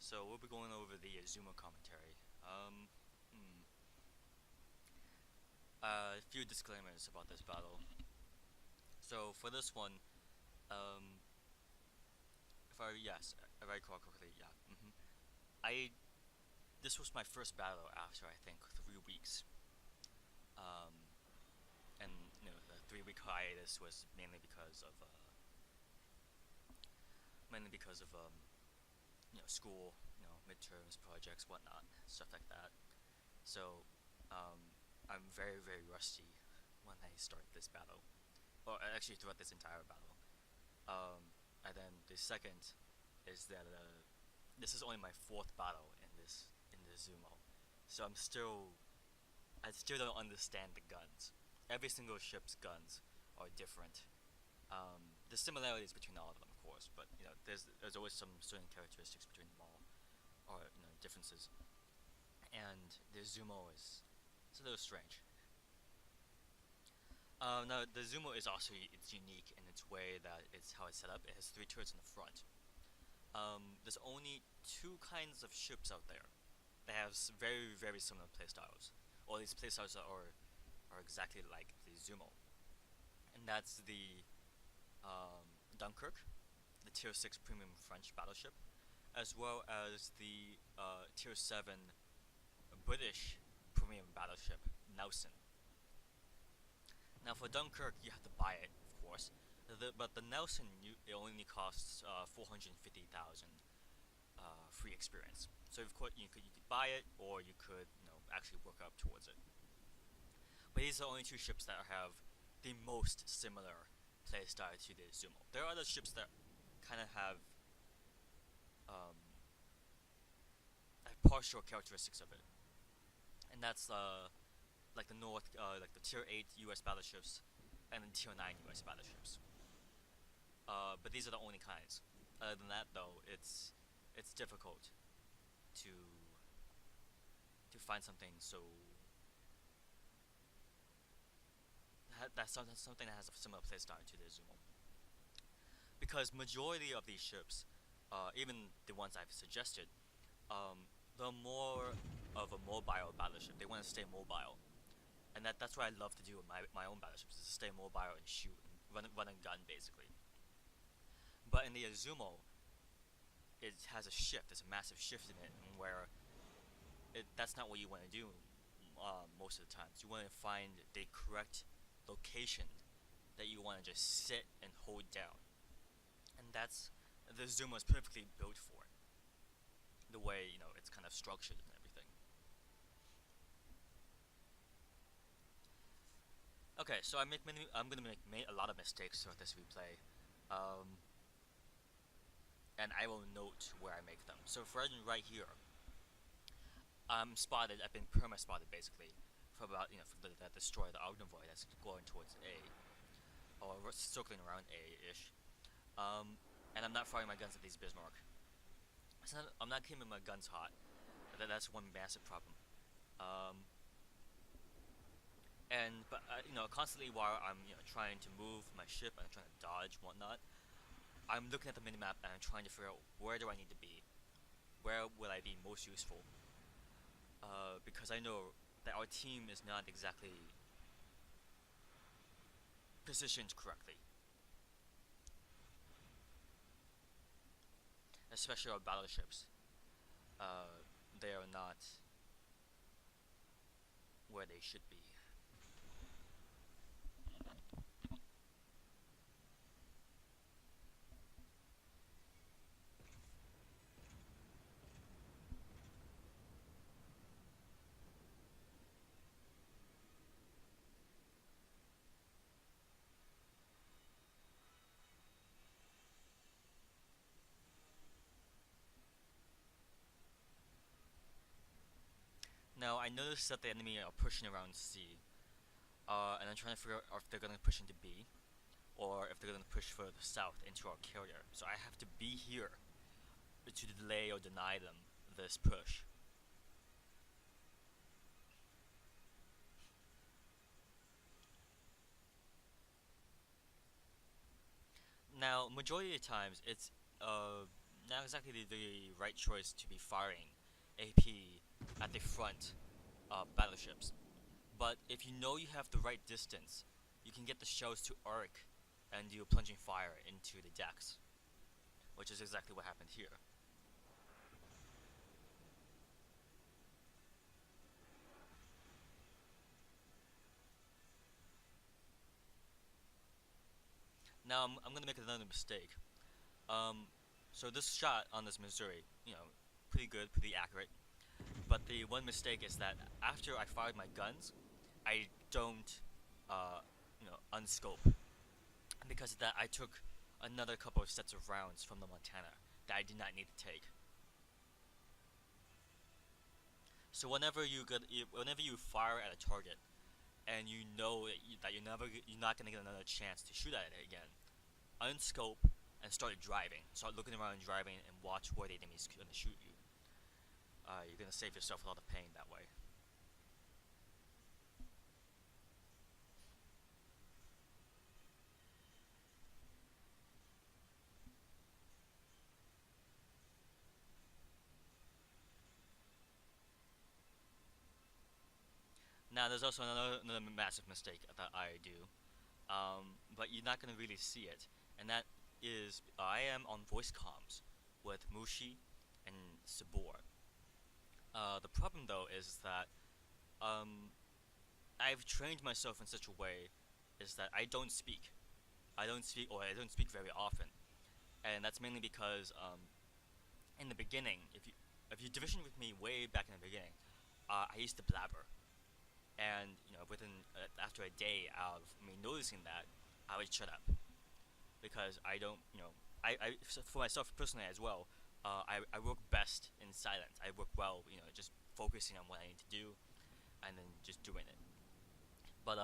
So we'll be going over the Izumo commentary. Hmm. A few disclaimers about this battle. So for this one, um, if I recall correctly, yeah. I This was my first battle after I think 3 weeks. Um, and the 3 week hiatus was mainly because of school, midterms, projects, whatnot, stuff like that. So I'm very very rusty when I start this battle, or actually throughout this entire battle. And then the second is that this is only my fourth battle in this Zumo, so I still don't understand the guns. Every single ship's guns are different. There's similarities between all of them, of course, but there's always some certain characteristics between them all, or differences. And the Zumo is it's a little strange. Now the Zumo is also it's unique in its way that it's how it's set up. It has three turrets in the front. There's only two kinds of ships out there that have very very similar playstyles. All these playstyles are exactly like the Zumo, and that's the Dunkirk, the Tier 6 premium French battleship, as well as the Tier 7 British premium battleship Nelson. Now for Dunkirk, you have to buy it, of course, but the Nelson it only costs 450,000 free experience. So of course you could buy it, or you could actually work up towards it. But these are the only two ships that have the most similar playstyle to the Zumo. There are other ships that kind of have um, partial characteristics of it, and that's like like the Tier 8 U.S. battleships and the Tier 9 U.S. battleships. But these are the only kinds. Other than that, though, it's difficult to find something something that has a similar playstyle to the Izumo. Because majority of these ships, even the ones I've suggested, they're more of a mobile battleship. They want to stay mobile, and that's what I love to do with my own battleships, is to stay mobile and shoot and run and gun basically. But in the Izumo, it has a shift. There's a massive shift in it, and where that's not what you want to do most of the times. You want to find the correct location that you want to just sit and hold down, and that's the Izumo is perfectly built for it. The way it's kind of structured and everything. Okay, so I'm gonna make a lot of mistakes throughout this replay, um, and I will note where I make them. So for right here, I'm spotted. I've been perma spotted basically for about for that destroyer, the Ognivoid that's going towards A, or circling around A ish. And I'm not firing my guns at these Bismarck. I'm not keeping my guns hot. That's one massive problem. Um, but constantly while I'm trying to move my ship and trying to dodge whatnot, I'm looking at the minimap and I'm trying to figure out where do I need to be, where will I be most useful. Because I know that our team is not exactly positioned correctly, especially our battleships. They are not where they should be. Now I noticed that the enemy are pushing around C, and I'm trying to figure out if they're gonna push into B, or if they're gonna push further south into our carrier. So I have to be here to delay or deny them this push. Now, majority of the times, it's not exactly the right choice to be firing AP at the front of battleships. But if you know you have the right distance, you can get the shells to arc and do plunging fire into the decks, which is exactly what happened here. Now I'm gonna make another mistake. Um, so this shot on this Missouri, pretty good, pretty accurate. But the one mistake is that after I fired my guns, I don't, unscope. And because of that, I took another couple of sets of rounds from the Montana that I did not need to take. So whenever you fire at a target, and you know that you're not gonna get another chance to shoot at it again, unscope and start driving. Start looking around and driving, and watch where the enemy's gonna shoot you. You're gonna save yourself a lot of pain that way. Now, there's also another massive mistake that I do, but you're not gonna really see it, and that is I am on voice comms with Mushi and Sabor. The problem though is that um, I've trained myself in such a way is that I don't speak. I don't speak very often, and that's mainly because in the beginning, if you division with me way back in the beginning, I used to blabber, and within after a day of me noticing that, I would shut up because I don't for myself personally as well. I work best in silence. I work well, just focusing on what I need to do, and then just doing it. But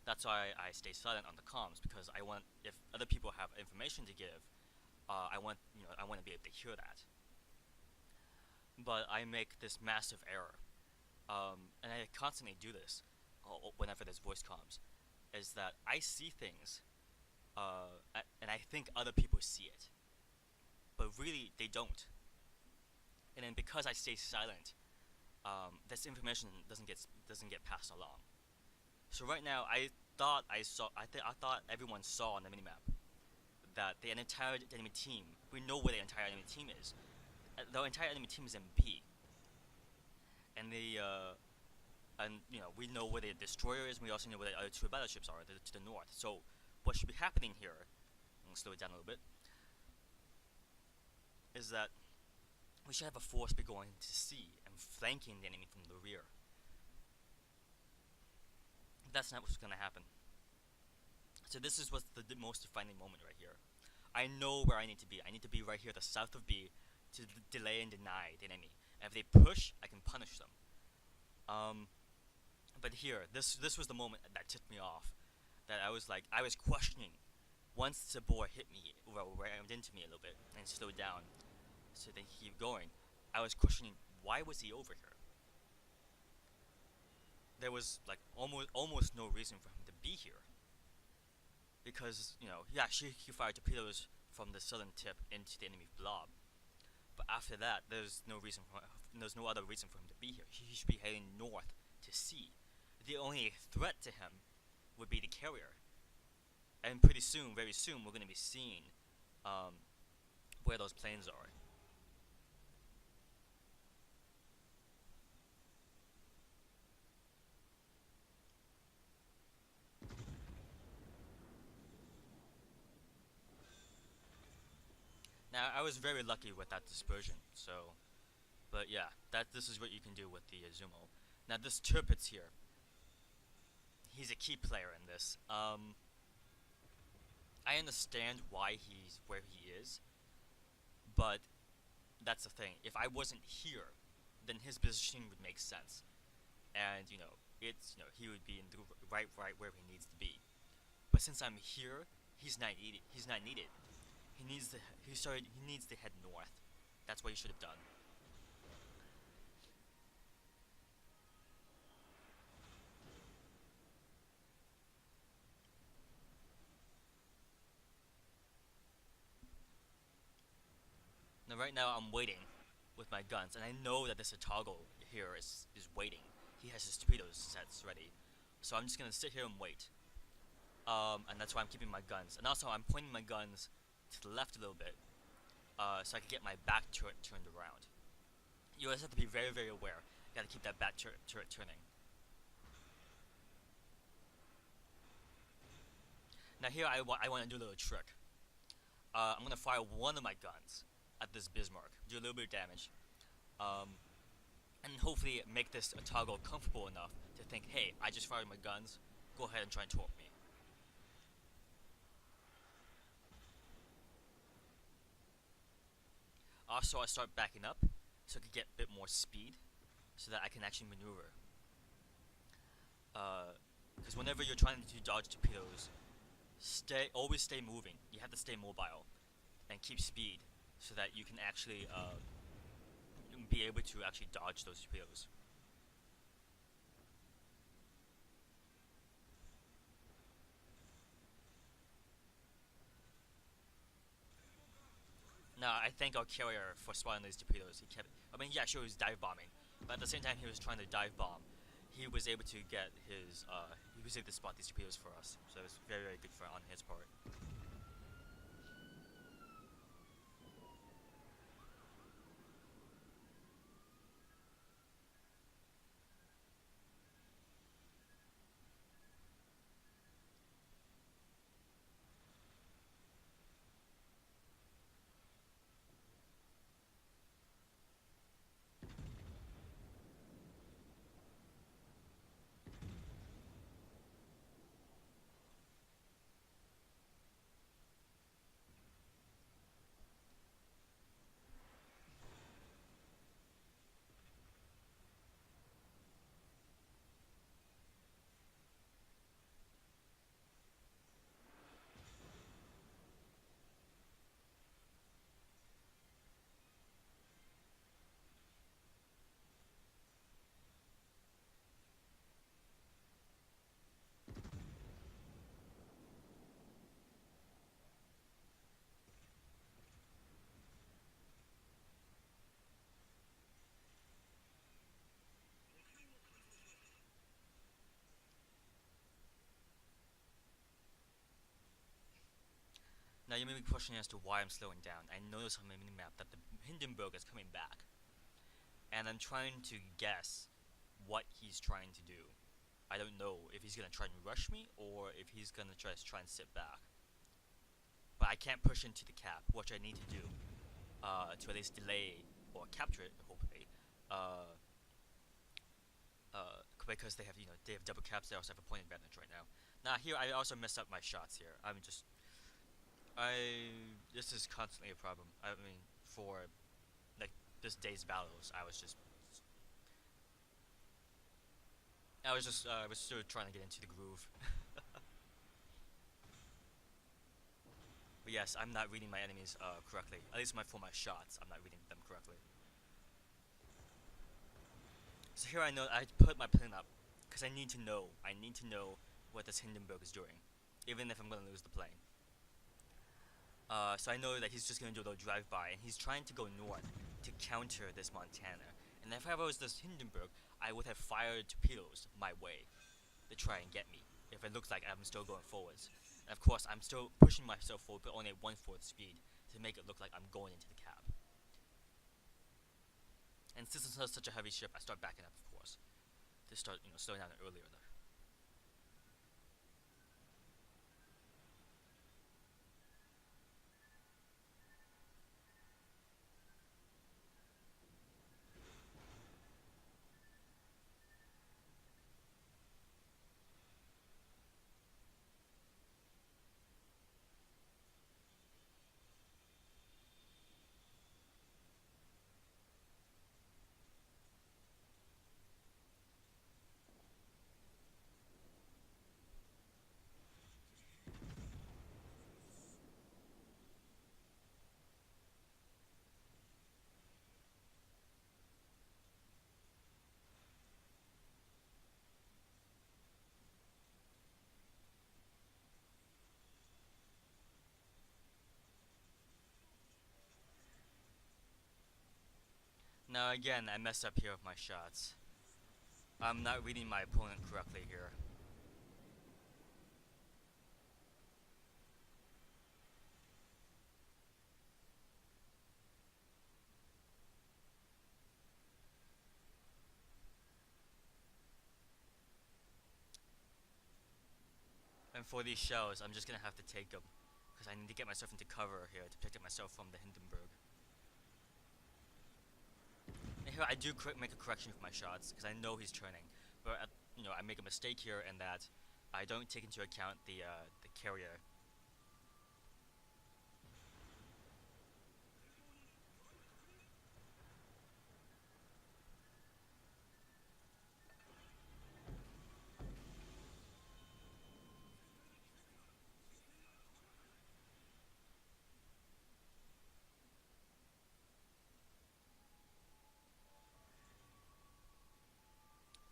that's why I stay silent on the comms, because I want, if other people have information to give, I want to be able to hear that. But I make this massive error, and I constantly do this whenever there's voice comms, is that I see things, and I think other people see it, but really they don't. And then because I stay silent, this information doesn't get passed along. So right now, I thought everyone saw on the minimap that the entire enemy team, we know where the entire enemy team is. The entire enemy team is in B, and we know where the destroyer is. And we also know where the other two battleships are to the north. So what should be happening here? I'm gonna slow it down a little bit. Is that we should have a force be going to C and flanking the enemy from the rear. That's not what's gonna happen. So this is what's the most defining moment right here. I know where I need to be. I need to be right here, the south of B, to delay and deny the enemy. And if they push, I can punish them. But here, this was the moment that tipped me off. That I was questioning. Once Sabor hit me, rammed into me a little bit, and slowed down, so they keep going, I was questioning, why was he over here? There was like almost no reason for him to be here. Because, he fired torpedoes from the southern tip into the enemy blob. But after that, there's no other reason for him to be here. He should be heading north to sea. The only threat to him would be the carrier. And pretty soon, very soon, we're going to be seeing where those planes are. Now, I was very lucky with that dispersion, so... But yeah, this is what you can do with the Izumo. Now, this Tirpitz here, he's a key player in this. I understand why he's where he is, but that's the thing. If I wasn't here, then his positioning would make sense, and he would be in the right where he needs to be. But since I'm here, he's not needed. He needs to head north. That's what he should have done. And right now I'm waiting with my guns, and I know that this toggle here is waiting. He has his torpedoes sets ready, so I'm just gonna sit here and wait. And that's why I'm keeping my guns. And also I'm pointing my guns to the left a little bit, so I can get my back turret turned around. You always have to be very, very aware. You gotta keep that back turret turning. Now here I want to do a little trick. I'm gonna fire one of my guns at this Bismarck, do a little bit of damage, and hopefully make this toggle comfortable enough to think, hey, I just fired my guns, go ahead and try and torp me. Also, I start backing up so I can get a bit more speed, so that I can actually maneuver. Because whenever you're trying to dodge torpedoes, always stay moving. You have to stay mobile and keep speed so that you can actually be able to actually dodge those torpedoes. Now, I thank our carrier for spotting these torpedoes. Yeah, sure, he was dive bombing, but at the same time he was trying to dive bomb. He was able to he was able to spot these torpedoes for us, so it was very, very good on his part. Now you may be questioning as to why I'm slowing down. I notice on my mini-map that the Hindenburg is coming back, and I'm trying to guess what he's trying to do. I don't know if he's gonna try and rush me or if he's gonna try and sit back. But I can't push into the cap, which I need to do to at least delay or capture it, hopefully. Because they have double caps, they also have a point advantage right now. Now here I also messed up my shots here. This is constantly a problem. I mean, for like this day's battles, I was still trying to get into the groove. But yes, I'm not reading my enemies correctly. At least for my shots, I'm not reading them correctly. So here I know I put my plane up because I need to know. I need to know what this Hindenburg is doing, even if I'm gonna lose the plane. So I know that he's just gonna do a little drive-by, and he's trying to go north to counter this Montana. And if I was this Hindenburg, I would have fired torpedoes my way to try and get me, if it looks like I'm still going forwards. And of course, I'm still pushing myself forward, but only at 1/4 speed, to make it look like I'm going into the cap. And since it's such a heavy ship, I start backing up, of course, to start slowing down earlier there. Now again, I messed up here with my shots. I'm not reading my opponent correctly here. And for these shells, I'm just gonna have to take them. Because I need to get myself into cover here to protect myself from the Hindenburg. And here I do make a correction with my shots, because I know he's turning. But, I make a mistake here in that I don't take into account the carrier.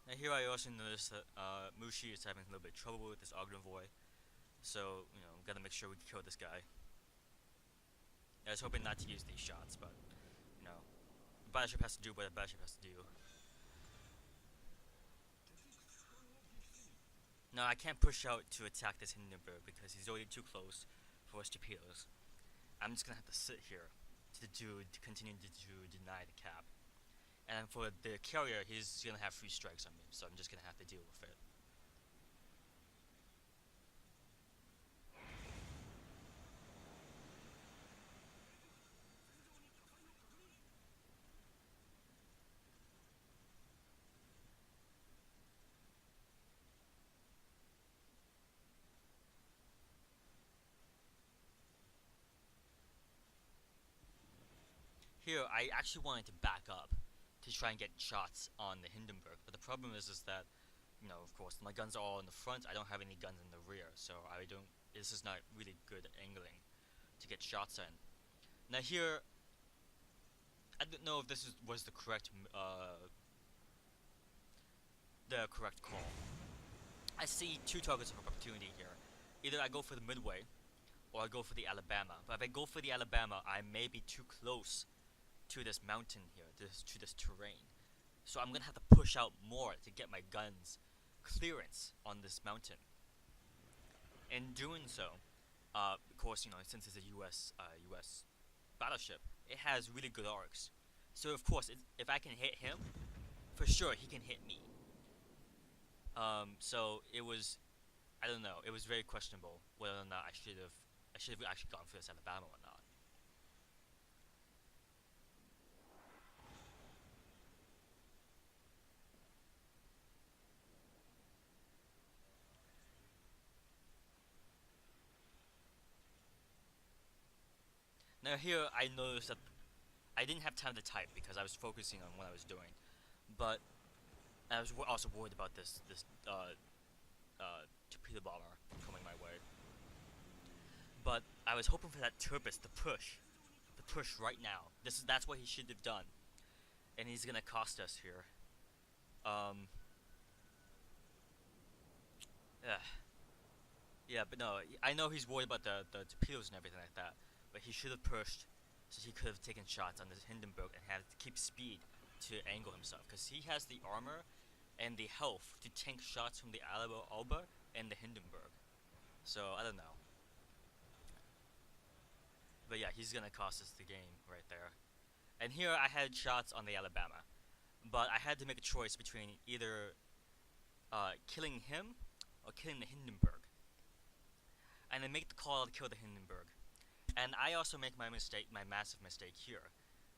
Now here I also notice that Mushi is having a little bit of trouble with this Ogrenvoy. So, gotta make sure we kill this guy. I was hoping not to use these shots, but, Battleship has to do what a Battleship has to do. No, I can't push out to attack this Hindenburg because he's already too close for his torpedoes. I'm just gonna have to sit here to continue to deny the cap. And for the carrier, he's gonna have 3 strikes on me, so I'm just gonna have to deal with it. Here, I actually wanted to back up to try and get shots on the Hindenburg, but the problem is that, of course, my guns are all in the front. I don't have any guns in the rear, so this is not really good angling to get shots in. Now here, I don't know if this was the correct call. I see 2 targets of opportunity here. Either I go for the Midway, or I go for the Alabama. But if I go for the Alabama, I may be too close to this mountain here, to this terrain. So I'm gonna have to push out more to get my guns clearance on this mountain. In doing so, of course, since it's a U.S. battleship, it has really good arcs. So of course, if I can hit him, for sure he can hit me. So it was, I don't know, it was very questionable whether or not I should have actually gone for this Alabama or not. Now here I noticed that I didn't have time to type because I was focusing on what I was doing, but I was also worried about this torpedo bomber coming my way. But I was hoping for that Turbis to push right now. That's what he should have done, and he's gonna cost us here. Yeah, yeah, but no, I know he's worried about the torpedoes and everything like that, but he should have pushed, so he could have taken shots on the Hindenburg and had to keep speed to angle himself, because he has the armor and the health to tank shots from the Alba and the Hindenburg. So I don't know. But yeah, he's gonna cost us the game right there. And here I had shots on the Alabama, but I had to make a choice between either killing him or killing the Hindenburg. And I make the call to kill the Hindenburg. And I also make my massive mistake here.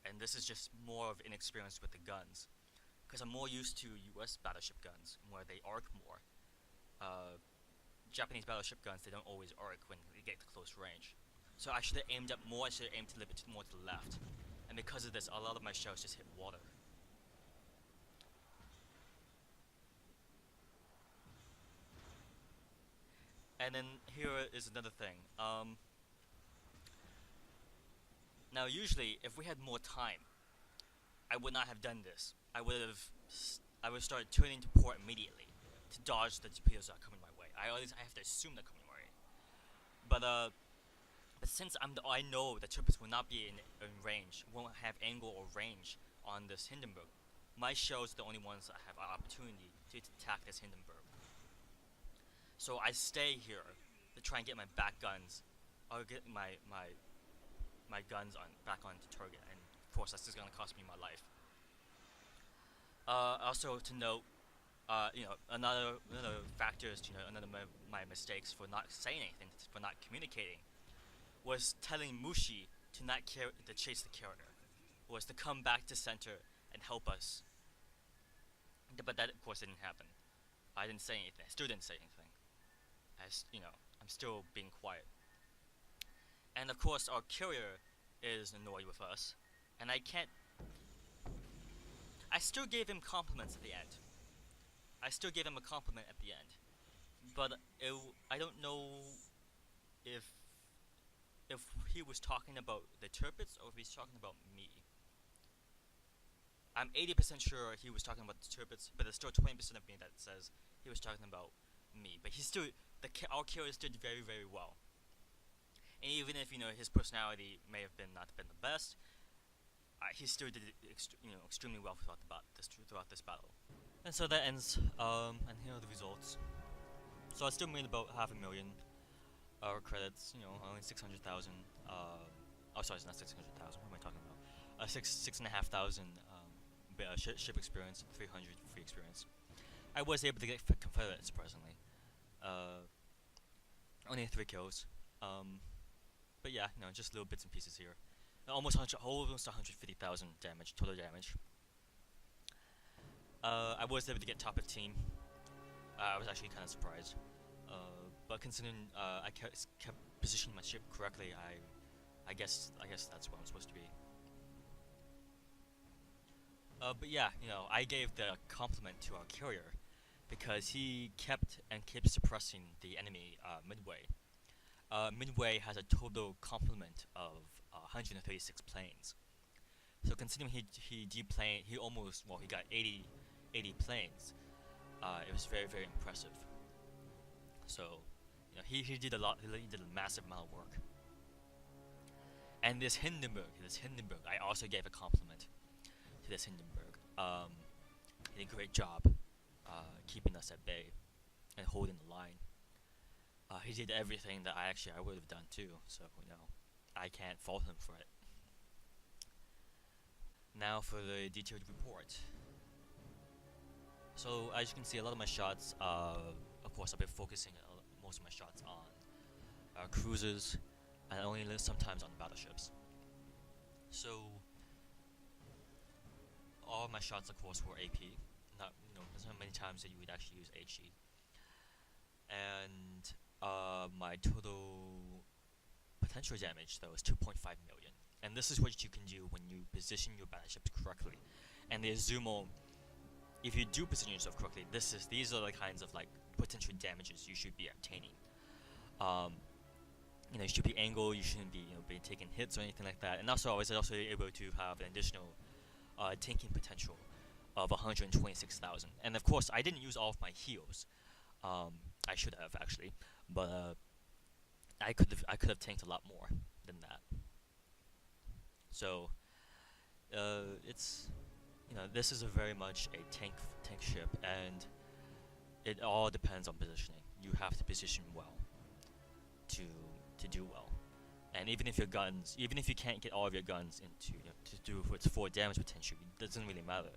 And this is just more of inexperience with the guns, because I'm more used to U.S. battleship guns, where they arc more. Japanese battleship guns, they don't always arc when they get to close range. So I should have aimed up more, I should have aimed a little bit more to the left. And because of this, a lot of my shells just hit water. And then here is another thing. Now usually, if we had more time, I would not have done this. I would have started turning to port immediately to dodge the torpedoes that are coming my way. I have to assume they're coming my way. But since I know the torpedoes will not be in range, won't have angle or range on this Hindenburg. My shells are the only ones that have an opportunity to attack this Hindenburg. So I stay here to try and get my back guns, or get my guns back onto target, and of course that's just gonna cost me my life. Also to note, another factor is another my mistakes for not saying anything, for not communicating, was telling Mushi to not to chase the carrier, was to come back to center and help us. But that of course didn't happen. I didn't say anything. I still didn't say anything. I'm still being quiet. And of course our carrier is annoyed with us, and I still gave him compliments at the end. But I don't know if he was talking about the Tirpitz or if he's talking about me. I'm 80% sure he was talking about the Tirpitz, but there's still 20% of me that says he was talking about me. But our carrier did very, very well. And even if his personality may have not been the best, he still did extremely well throughout this battle. And so that ends. And here are the results. So I still made about $500,000 credits. Only 600,000. Oh, sorry, it's not 600,000. What am I talking about? 6,500 ship experience, 300 free experience. I was able to get Confederate, surprisingly. Only 3 kills. But yeah, just little bits and pieces here. Almost 150,000 damage, total damage. I was able to get top of team. I was actually kind of surprised. But considering I kept positioning my ship correctly, I guess that's what I'm supposed to be. But yeah, I gave the compliment to our carrier because he kept suppressing the enemy Midway. Midway has a total complement of 136 planes. So considering he got 80 planes. It was very, very impressive. So he did a lot. He did a massive amount of work. And this Hindenburg, I also gave a compliment to this Hindenburg. He did a great job keeping us at bay and holding the line. He did everything that I would have done too. So I can't fault him for it. Now for the detailed report. So as you can see, a lot of my shots, of course, I've been focusing most of my shots on cruisers, and only sometimes on battleships. So all of my shots, of course, were AP. There's not many times that you would actually use HE. And my total potential damage though is 2.5 million. And this is what you can do when you position your battleships correctly. And the Izumo, if you do position yourself correctly, these are the kinds of potential damages you should be obtaining. You should be angled, you shouldn't be taking hits or anything like that. And also I was also able to have an additional tanking potential of 126,000. And of course I didn't use all of my heals. I should have actually, but I could have tanked a lot more than that. So it's this is a very much a tank ship, and it all depends on positioning. You have to position well to do well. And even if you can't get all of your guns into to do its full damage potential, it doesn't really matter.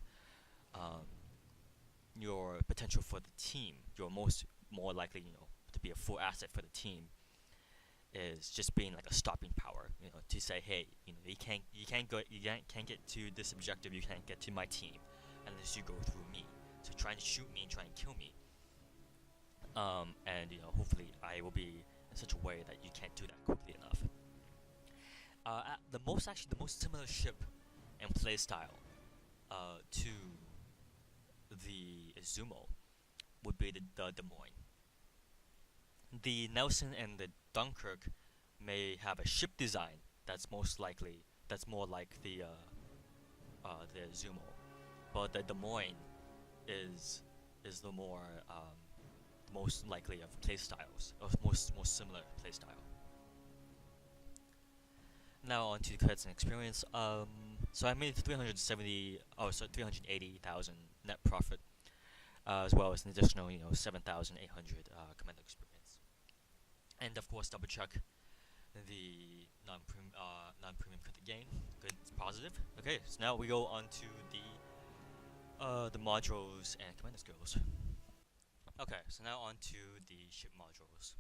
Your potential for the team, you're more likely to be a full asset for the team, is just being like a stopping power. To say, hey, you can't get to this objective, you can't get to my team unless you go through me. So trying to shoot me and try and kill me. And hopefully I will be in such a way that you can't do that quickly enough. The most similar ship and playstyle to the Izumo would be the Des Moine. The Nelson and the Dunkirk may have a ship design that's more like the Izumo, but the Des Moine is the most likely of playstyles, of most similar playstyle. Now on to the credits and experience. So I made 380,000 net profit, as well as an additional 7,800 commander experience. And of course, double check the non-premium credit gain. Good, it's positive. Okay, so now we go on to the modules and commander skills. Okay, so now on to the ship modules.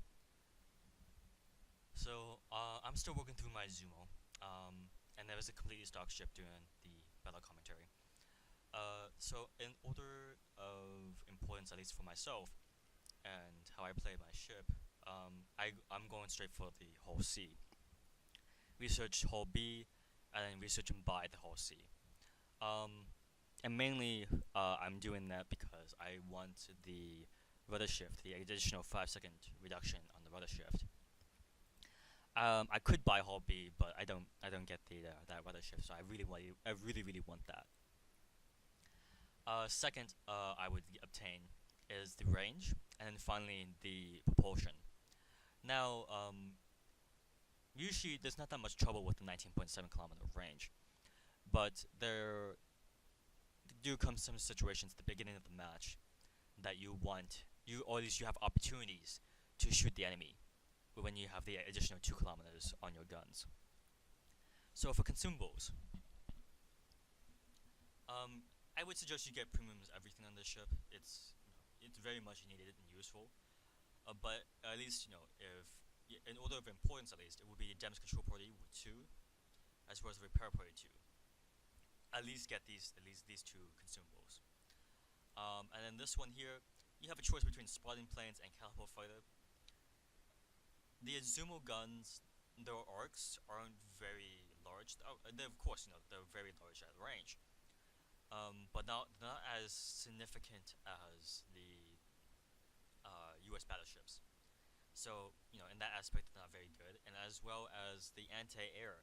So I'm still working through my Izumo, and there was a completely stock ship during the battle commentary. So in order of importance, at least for myself, and how I play my ship, I'm going straight for the hull C. Research hull B, and then research and buy the hull C. And mainly, I'm doing that because I want the rudder shift, the additional 5-second reduction on the rudder shift. I could buy hull B, but I don't get that rudder shift, so I really want that. Second, I would obtain is the range, and then finally the propulsion. Now, usually there's not that much trouble with the 19.7 kilometer range, but there do come some situations at the beginning of the match that or at least you have opportunities to shoot the enemy when you have the additional 2 kilometers on your guns. So for consumables, I would suggest you get premiums everything on this ship. It's very much needed and useful. But at least if in order of importance, at least it would be damage control party 2, as well as repair party 2. At least get these two consumables. And then this one here, you have a choice between spotting planes and catapult fighter. The Izumo guns, their arcs aren't very large. They of course they're very large at range. But not as significant as the U.S. battleships. So in that aspect, they're not very good, and as well as the anti-air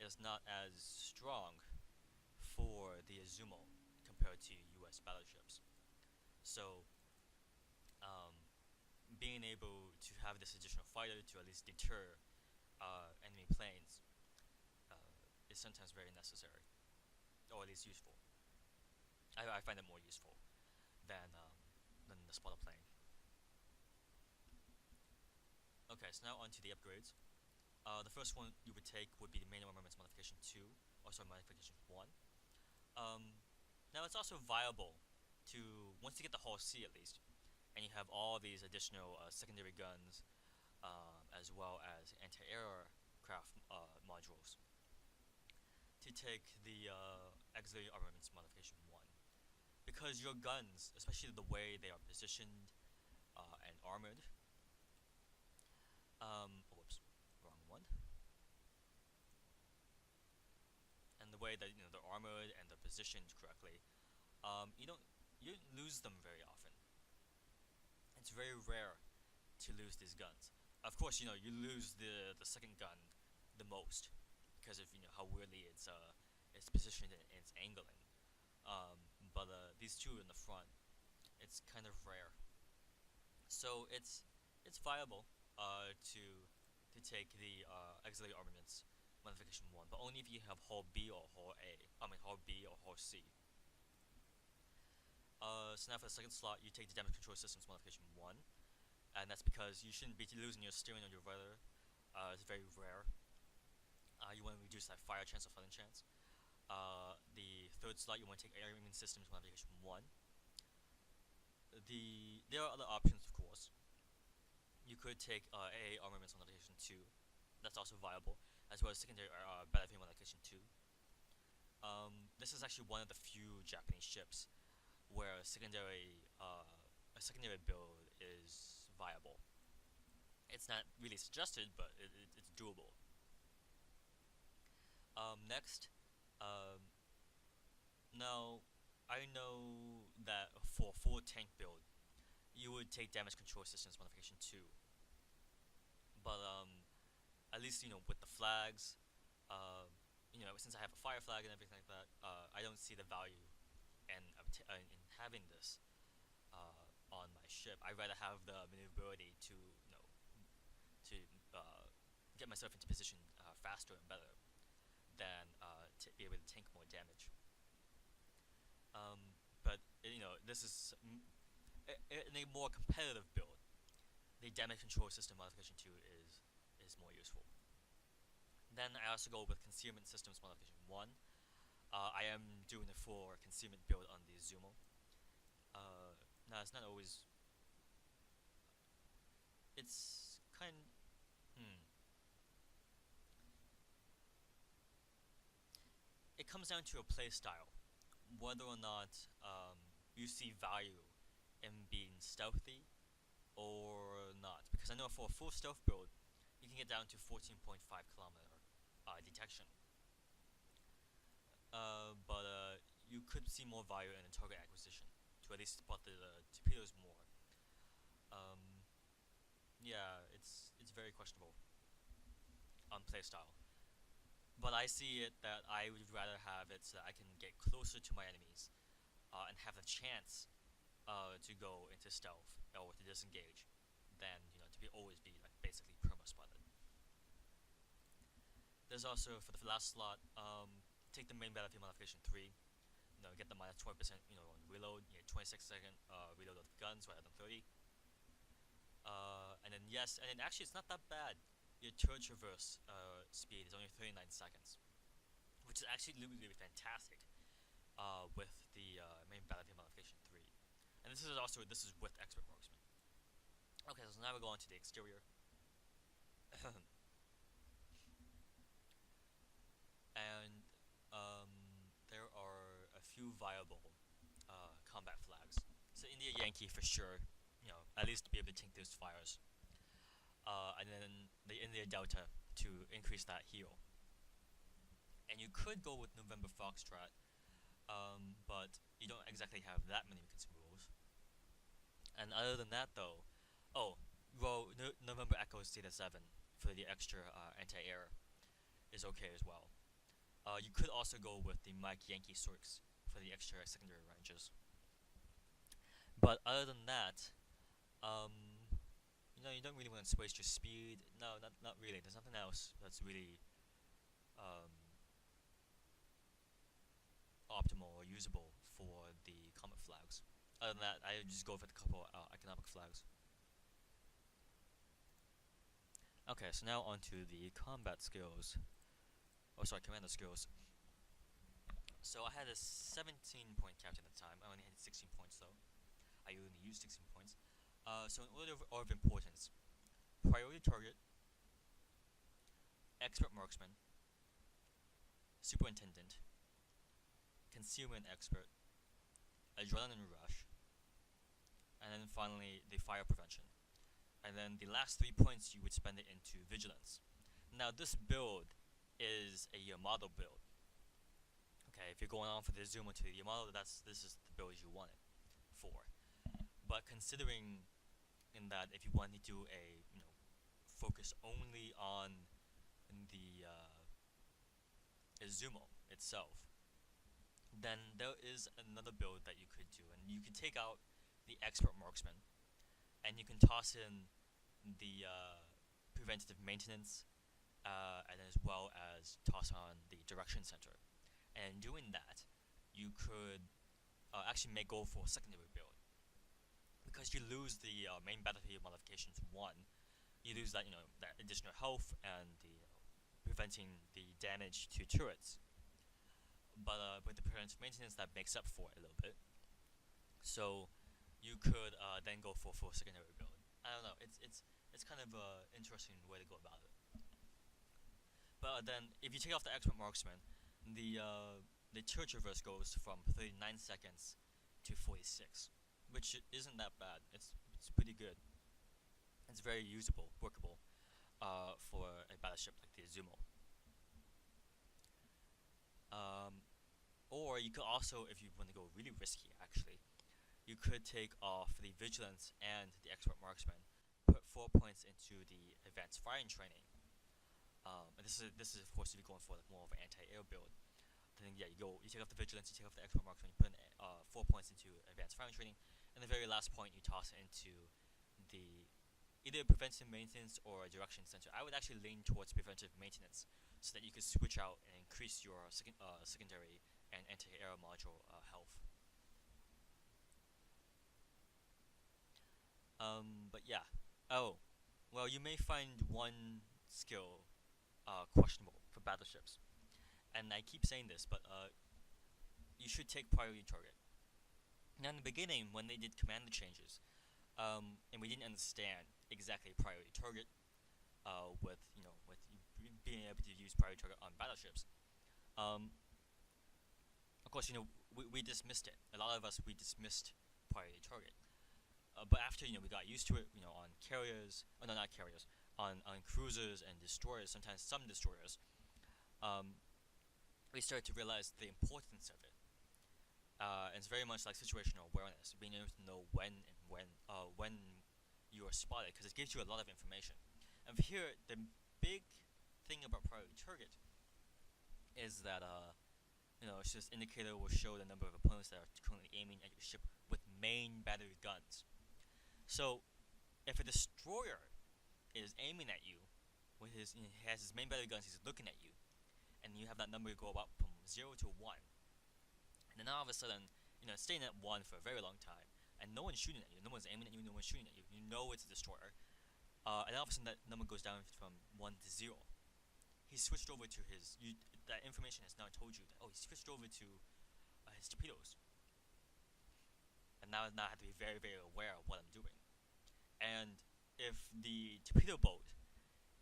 is not as strong for the Izumo compared to U.S. battleships. So being able to have this additional fighter to at least deter enemy planes is sometimes very necessary, or at least useful. I find it more useful than the spotter plane. Okay, so now on to the upgrades. The first one you would take would be the main armaments modification 2, or sorry, modification 1. Now it's also viable to, once you get the hull C at least, and you have all these additional secondary guns, as well as anti-aircraft modules, to take the auxiliary armaments modification 1. Because your guns, especially the way they are positioned and armored, whoops, wrong one. And the way that they're armored and they're positioned correctly, you don't lose them very often. It's very rare to lose these guns. Of course, you lose the second gun the most because of how weirdly it's positioned and it's angling. But these two in the front, it's kind of rare. So it's viable to take the auxiliary armaments modification 1, but only if you have hull B or hull A. Hull B or hull C. So now for the second slot, you take the damage control systems modification 1, and that's because you shouldn't be losing your steering or your rudder. It's very rare. You want to reduce that fire chance or flooding chance. The third slot, you want to take air immune systems modification 1. There are other options, of course. You could take AA armaments modification 2. That's also viable, as well as secondary battlefield modification 2. This is actually one of the few Japanese ships where a secondary build is viable. It's not really suggested, but it's doable. Next, now I know that for a full tank build, you would take damage control systems modification 2. But at least with the flags, since I have a fire flag and everything like that, I don't see the value in having this on my ship. I'd rather have the maneuverability to get myself into position faster and better than be able to tank more damage. But this is in a more competitive build. The damage control system modification 2 is more useful. Then I also go with concealment systems modification 1. I am doing a full concealment build on the Izumo. Now it's not always. It's kind. It comes down to a play style, whether or not you see value in being stealthy or not. Because I know for a full stealth build, you can get down to 14.5 kilometer detection. But you could see more value in target acquisition to at least spot the torpedoes more. Yeah, it's very questionable on playstyle. But I see it that I would rather have it so that I can get closer to my enemies and have a chance to go into stealth or to disengage than to always be like basically perma spotted. There's also for the last slot, take the main battlefield modification 3. Get the minus 20% on reload, 26-second reload of the guns rather than 30. And then actually it's not that bad. Your turret traverse speed is only 39 seconds, which is actually really fantastic with the main battlefield modification 3. And this is with expert marksman. Okay, so now we go on to the exterior. And there are a few viable combat flags. So India Yankee for sure, at least to be able to tank those fires. And then the India Delta to increase that heal. And you could go with November Foxtrot, but you don't exactly have that many consumables. And other than that, though, November Echo Zeta 7 for the extra anti-air is okay as well. You could also go with the Mike Yankee Sorks for the extra secondary ranges. But other than that, you don't really want to waste your speed. No, not really. There's nothing else that's really optimal or usable for the combat flags. Other than that, I just go for a couple economic flags. Okay, so now onto the combat skills. Commander skills. So I had a 17-point captain at the time. I only had 16 points though. I only used 16 points. So in order of importance, priority target, expert marksman, superintendent, concealment expert, adrenaline rush, and then finally the fire prevention. And then the last 3 points you would spend it into vigilance. Now this build is a Yamato build. Okay, if you're going on for the Izumo to the Yamato, this is the build you want it for. But considering in that if you want to do a focus only on the Izumo itself, then there is another build that you could do, and you can take out the expert marksman, and you can toss in the preventative maintenance, and as well as toss on the direction center. And doing that, you could actually go for a secondary build, because you lose the main battlefield modifications 1. You lose that that additional health and the preventing the damage to turrets. But with the preventive maintenance, that makes up for it a little bit. So you could then go for a secondary build. I don't know. It's kind of an interesting way to go about it. But then if you take off the expert marksman, the turret traverse goes from 39 seconds to 46, which isn't that bad. It's pretty good. It's very usable, workable for a battleship like the Izumo. Or you could also, if you want to go really risky, actually, you could take off the vigilance and the expert marksman, put 4 points into the advanced firing training. And this is of course if you're going for like more of an anti-air build. Then you take off the vigilance, you take off the expert marksman, you put in 4 points into advanced firing training, and the very last point you toss into the either preventive maintenance or a direction center. I would actually lean towards preventive maintenance, so that you can switch out and increase your secondary and anti-air module health. But yeah. Oh, well, you may find one skill questionable for battleships, and I keep saying this, but you should take priority target. Now, in the beginning, when they did commander changes, and we didn't understand exactly priority target, with being able to use priority target on battleships, of course, we dismissed it. A lot of us we dismissed priority target. But after we got used to it, on carriers, no, not carriers, on cruisers and destroyers, sometimes some destroyers, we started to realize the importance of it. And it's very much like situational awareness, being able to know when you are spotted, because it gives you a lot of information. And here, the big thing about priority target is that it's just indicator will show the number of opponents that are currently aiming at your ship with main battery guns. So, if a destroyer is aiming at you with he has his main battery guns, he's looking at you, and you have that number go up from 0 to 1, and then all of a sudden, it's staying at 1 for a very long time, and no one's shooting at you, no one's aiming at you, no one's shooting at you, you know it's a destroyer, and all of a sudden that number goes down from 1 to 0. He switched over to that information has now told you that, he switched over to his torpedoes. And now I have to be very, very aware of what I'm doing. And if the torpedo boat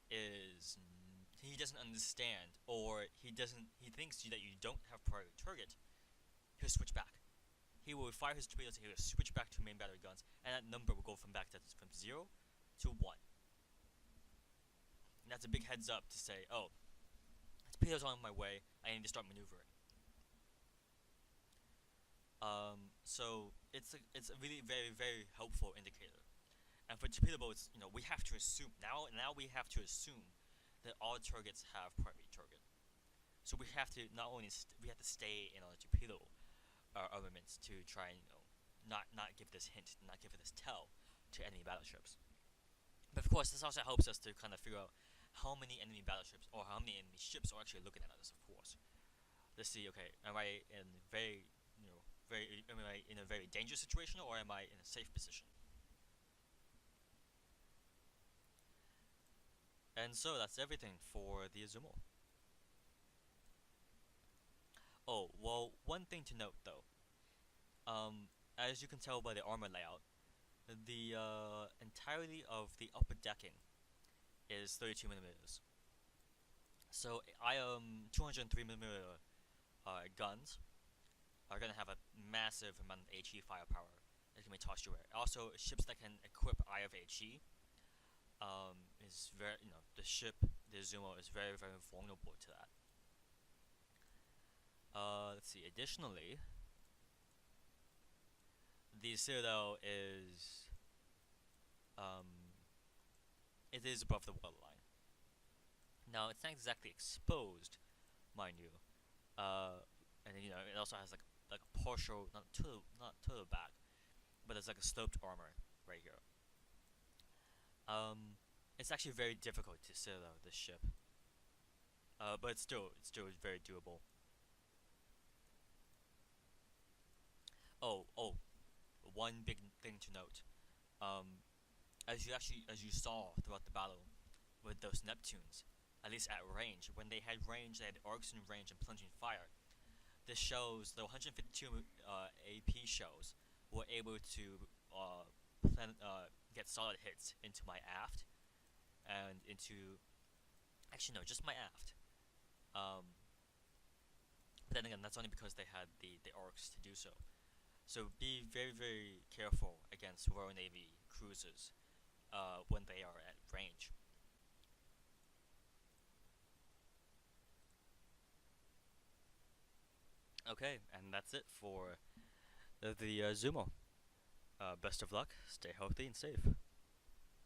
he doesn't understand, or he thinks that you don't have priority target, he'll switch back. He will fire his torpedoes, he will switch back to main battery guns, and that number will go from 0 to 1. And that's a big heads up to say, torpedoes are on my way, I need to start maneuvering. So it's a really very, very helpful indicator. And for torpedo boats, we have to assume now we have to assume that all targets have priority target. So we have to we have to stay in on the torpedo armaments to try and not give this hint, not give this tell to enemy battleships. But of course, this also helps us to kind of figure out how many enemy battleships or how many enemy ships are actually looking at us. Of course, let's see. Okay, am I in am I in a very dangerous situation, or am I in a safe position? And so that's everything for the Izumo. Oh, well, one thing to note though, as you can tell by the armor layout, the entirety of the upper decking is 32mm. So 203mm guns are gonna have a massive amount of HE firepower that can be tossed your way. Also, ships that can equip Eye of HE is very, the Izumo is very, very vulnerable to that. Let's see. Additionally, the Citadel is it is above the waterline. Now it's not exactly exposed, mind you, and then, it also has like a partial, not to the back, but it's like a sloped armor right here. It's actually very difficult to Citadel this ship, but it's still very doable. Oh, one big thing to note. As you saw throughout the battle with those Neptunes, at least at range, when they had range, they had arcs in range and plunging fire. This shows the 152 AP shells were able to get solid hits into my aft and into, actually no, just my aft. But then again, that's only because they had the arcs to do so. So be very, very careful against Royal Navy cruisers when they are at range. Okay, and that's it for the Izumo. Best of luck, stay healthy and safe.